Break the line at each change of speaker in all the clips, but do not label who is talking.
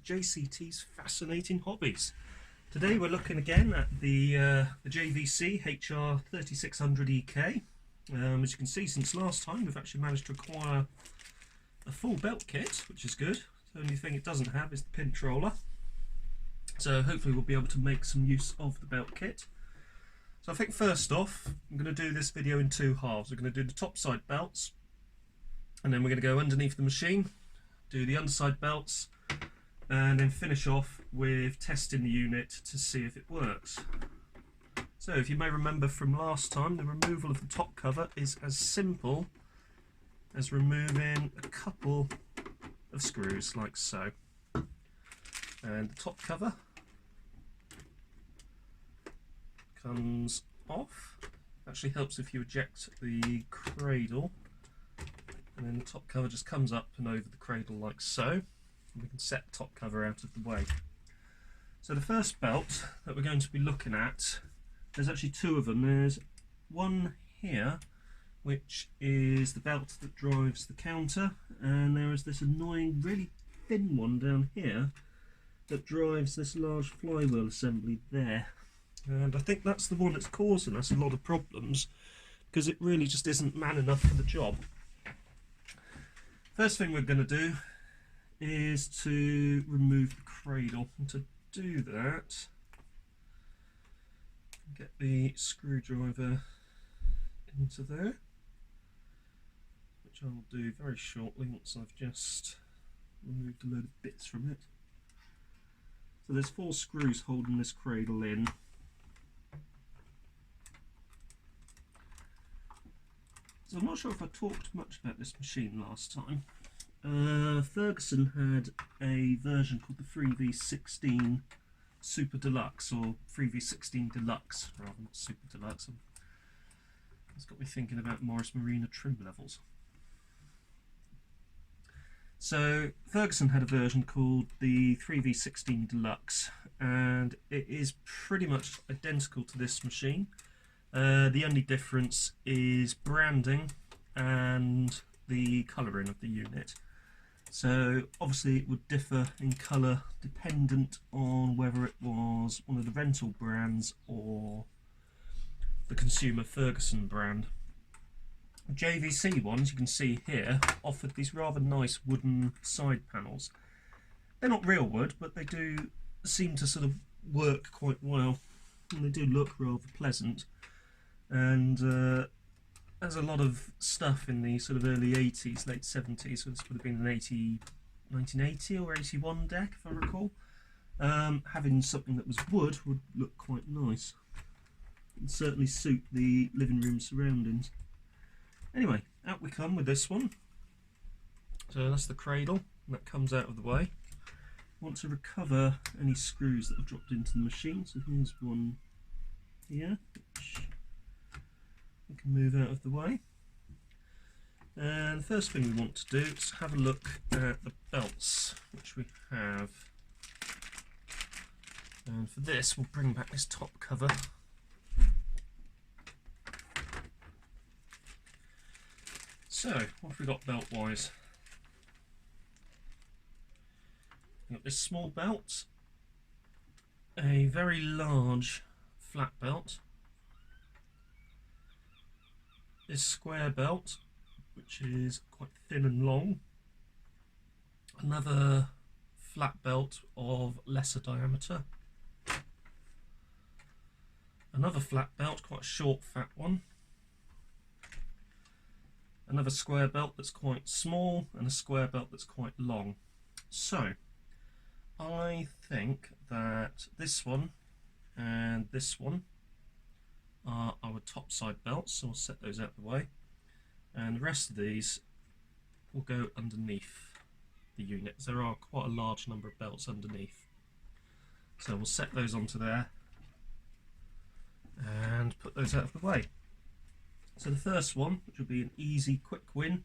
JCT's Fascinating Hobbies. Today we're looking again at the JVC HR3660EK. As you can see, since last time we've actually managed to acquire a full belt kit, which is good. The only thing it doesn't have is the pinch roller. So hopefully we'll be able to make some use of the belt kit. So I think first off, I'm going to do this video in two halves. We're going to do the top side belts, and then we're going to go underneath the machine, do the underside belts, and then finish off with testing the unit to see if it works. So if you may remember from last time, the removal of the top cover is as simple as removing a couple of screws like so. And the top cover comes off. Actually helps if you eject the cradle, and then the top cover just comes up and over the cradle like so, and we can set the top cover out of the way. So the first belt that we're going to be looking at, there's actually two of them. There's one here which is the belt that drives the counter, and there is this annoying really thin one down here that drives this large flywheel assembly there. And I think that's the one that's causing us a lot of problems, because it really just isn't man enough for the job. First thing we're going to do is to remove the cradle, and to do that, get the screwdriver into there, which I will do very shortly once I've just removed a load of bits from it. So there's 4 screws holding this cradle in. So I'm not sure if I talked much about this machine last time. Ferguson had a version called the 3V16 Super Deluxe, or 3V16 Deluxe rather than Super Deluxe. It's got me thinking about Morris Marina trim levels. So Ferguson had a version called the 3V16 Deluxe, and it is pretty much identical to this machine. The only difference is branding and the colouring of the unit. So obviously it would differ in colour dependent on whether it was one of the rental brands or the consumer Ferguson brand. The JVC ones, you can see here, offered these rather nice wooden side panels. They're not real wood, but they do seem to sort of work quite well, and they do look rather pleasant. And there's a lot of stuff in the sort of early 80s, late 70s, so this would have been an 1980 or 81 deck if I recall. Having something that was wood would look quite nice. It would certainly suit the living room surroundings. Anyway, out we come with this one. So that's the cradle, and that comes out of the way. I want to recover any screws that have dropped into the machine, so here's one here, which we can move out of the way. And the first thing we want to do is have a look at the belts which we have. And for this we'll bring back this top cover. So what have we got belt wise? We've got this small belt, a very large flat belt, this square belt which is quite thin and long, another flat belt of lesser diameter, another flat belt, quite a short fat one, another square belt that's quite small, and a square belt that's quite long. So I think that this one and this one are our top side belts, so we'll set those out of the way, and the rest of these will go underneath the unit. There are quite a large number of belts underneath, so we'll set those onto there and put those out of the way. So the first one, which will be an easy quick win,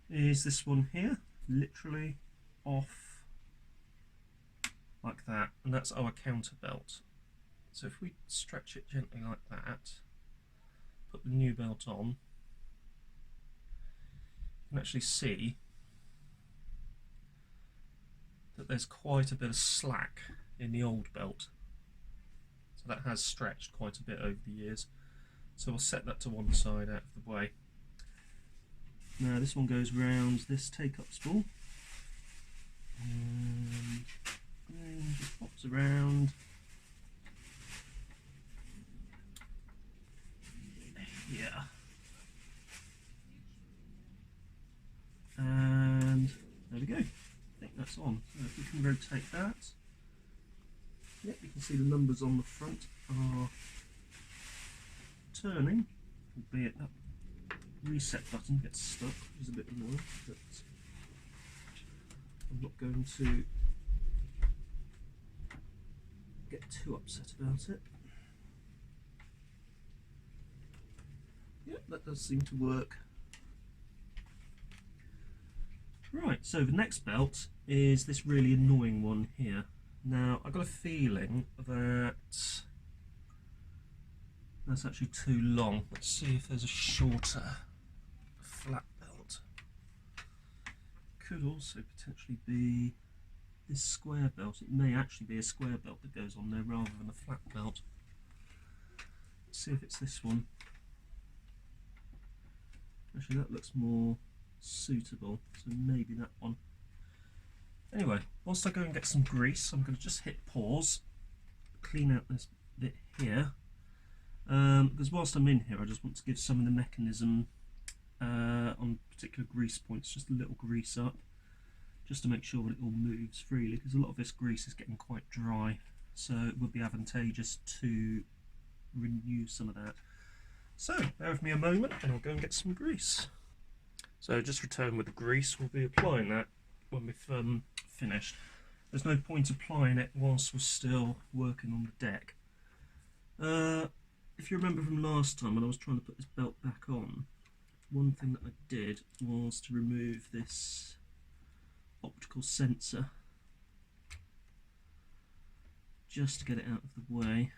is this one here, literally off like that, and that's our counter belt. So if we stretch it gently like that, put the new belt on, you can actually see that there's quite a bit of slack in the old belt. So that has stretched quite a bit over the years. So we'll set that to one side out of the way. Now this one goes round this take-up spool. And just pops around. Here. And there we go. I think that's on. So if we can rotate that. Yep, you can see the numbers on the front are turning, albeit that reset button gets stuck, which is a bit annoying, but I'm not going to get too upset about it. Yep, that does seem to work. Right, so the next belt is this really annoying one here. Now, I've got a feeling that that's actually too long. Let's see if there's a shorter flat belt. Could also potentially be this square belt. It may actually be a square belt that goes on there rather than a flat belt. Let's see if it's this one. Actually, that looks more suitable, so maybe that one. Anyway, whilst I go and get some grease, I'm going to just hit pause, clean out this bit here, because whilst I'm in here I just want to give some of the mechanism on particular grease points just a little grease up, just to make sure that it all moves freely, because a lot of this grease is getting quite dry, so it would be advantageous to renew some of that. So, bear with me a moment and I'll go and get some grease. So just return with the grease, we'll be applying that when we've finished. There's no point applying it whilst we're still working on the deck. If you remember from last time when I was trying to put this belt back on, one thing that I did was to remove this optical sensor just to get it out of the way.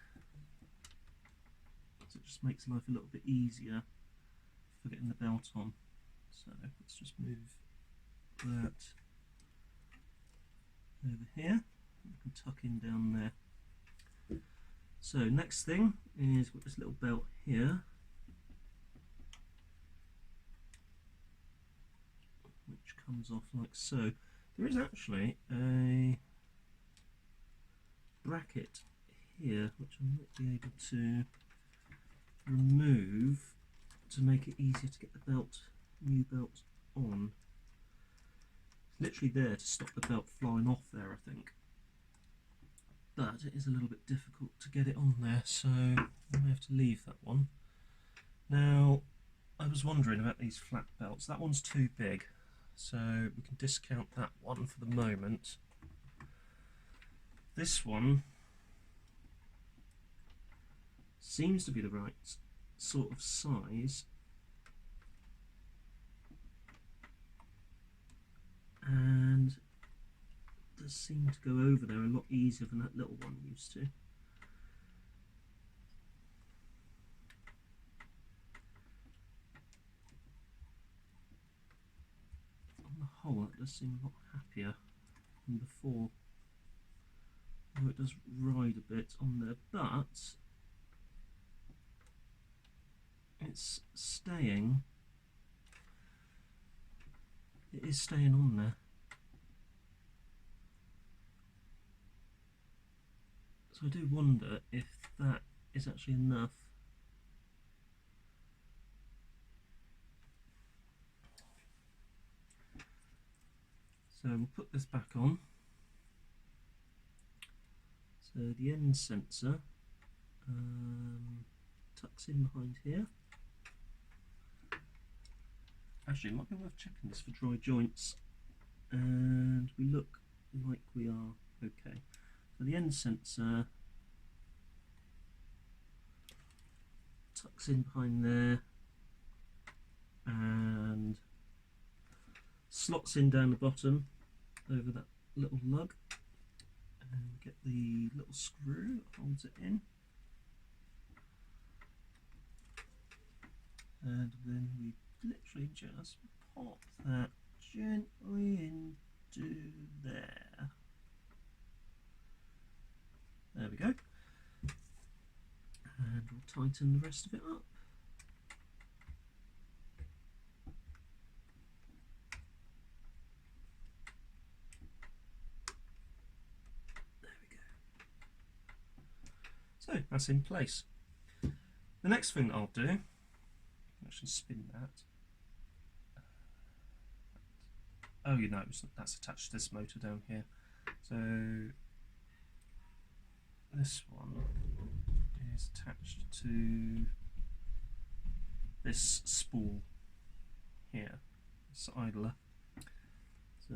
So it just makes life a little bit easier for getting the belt on. So let's just move that over here. We can tuck in down there. So next thing is got this little belt here, which comes off like so. There is actually a bracket here which I might be able to remove to make it easier to get the new belt on. It's literally there to stop the belt flying off there, I think. But it is a little bit difficult to get it on there, so I may have to leave that one. Now, I was wondering about these flat belts. That one's too big, so we can discount that one for the moment. This one seems to be the right sort of size, and does seem to go over there a lot easier than that little one used to. On the whole, that does seem a lot happier than before. Although it does ride a bit on there, but it's staying. It is staying on there. So I do wonder if that is actually enough. So we'll put this back on. So the end sensor tucks in behind here. Actually, it might be worth checking this for dry joints, and we look like we are okay. So the end sensor tucks in behind there and slots in down the bottom over that little lug, and get the little screw that holds it in, and then we literally just pop that gently into there. tighten the rest of it up. There we go. So that's in place. The next thing that I'll do, actually spin that. Oh, you know, that's attached to this motor down here. So this one is attached to this spool here, this idler. So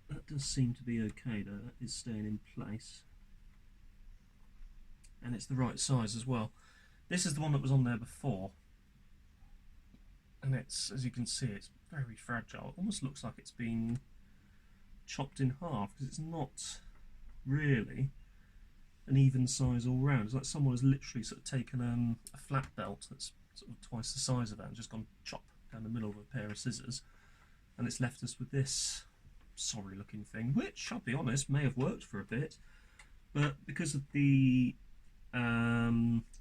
that does seem to be okay though, that is staying in place. And it's the right size as well. This is the one that was on there before. And it's, as you can see, it's very fragile. It almost looks like it's been chopped in half, because it's not really an even size all round. It's like someone has literally sort of taken a flat belt that's sort of twice the size of that and just gone chop down the middle with a pair of scissors, and it's left us with this sorry looking thing, which, I'll be honest, may have worked for a bit, but because of the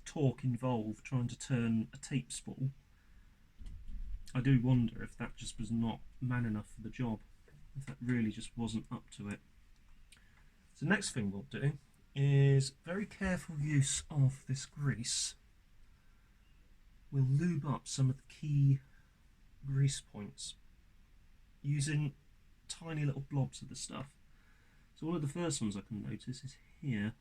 torque involved trying to turn a tape spool, I do wonder if that just was not man enough for the job, if that really just wasn't up to it. So the next thing we'll do is very careful use of this grease. We'll lube up some of the key grease points using tiny little blobs of the stuff. So one of the first ones I can notice is here.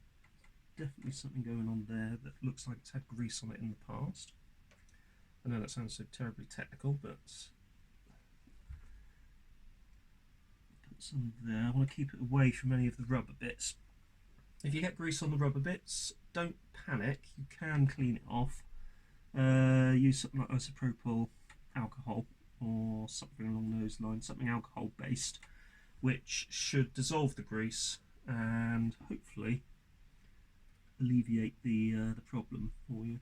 Definitely something going on there that looks like it's had grease on it in the past. I know that sounds so terribly technical, but put some there. I want to keep it away from any of the rubber bits. If you get grease on the rubber bits, don't panic, you can clean it off. Use something like isopropyl alcohol or something along those lines, something alcohol based, which should dissolve the grease and hopefully alleviate the problem for you.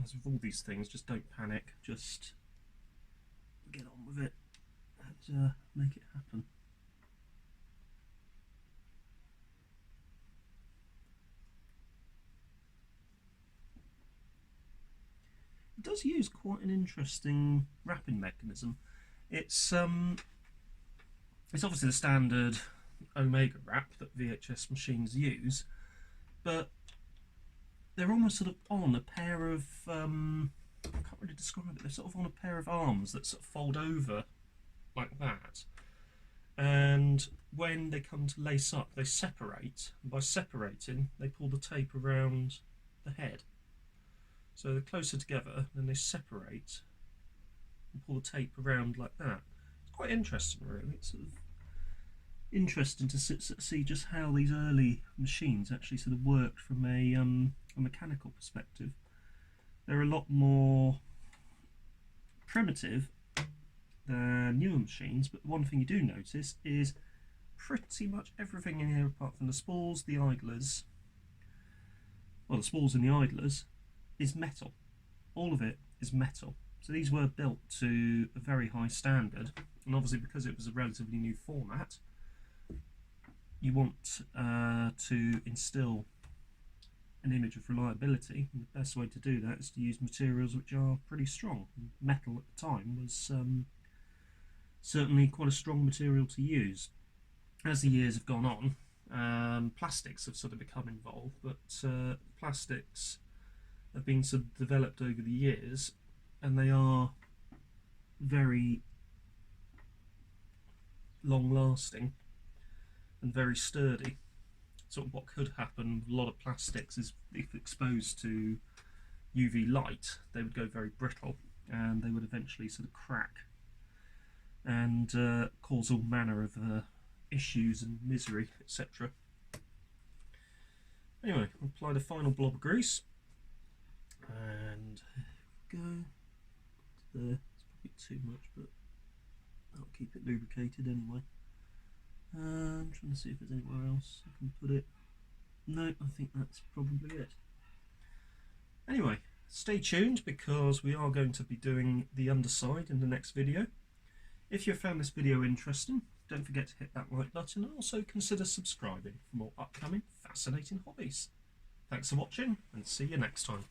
As with all these things, just don't panic, just get on with it and make it happen. It does use quite an interesting wrapping mechanism. It's obviously the standard Omega wrap that VHS machines use, but they're almost sort of on a pair of, I can't really describe it, they're sort of on a pair of arms that sort of fold over like that. And when they come to lace up, they separate. And by separating, they pull the tape around the head. So they're closer together, then they separate and pull the tape around like that. It's quite interesting, really. It's sort of interesting to see just how these early machines actually sort of worked from a mechanical perspective. They're a lot more primitive than newer machines, but the one thing you do notice is pretty much everything in here apart from the spools, the idlers, well, the spools and the idlers, is metal. All of it is metal. So these were built to a very high standard, and obviously because it was a relatively new format, you want to instill an image of reliability, and the best way to do that is to use materials which are pretty strong. Metal at the time was certainly quite a strong material to use. As the years have gone on, plastics have sort of become involved, but plastics have been sort of developed over the years, and they are very long lasting and very sturdy. Sort of what could happen with a lot of plastics is if exposed to UV light, they would go very brittle and they would eventually sort of crack and cause all manner of issues and misery, etc. Anyway, I'll apply the final blob of grease and go there. It's probably too much, but I'll keep it lubricated anyway. I'm trying to see if there's anywhere else I can put it. No, I think that's probably it. Anyway, stay tuned because we are going to be doing the underside in the next video. If you found this video interesting, don't forget to hit that like button and also consider subscribing for more upcoming fascinating hobbies. Thanks for watching and see you next time.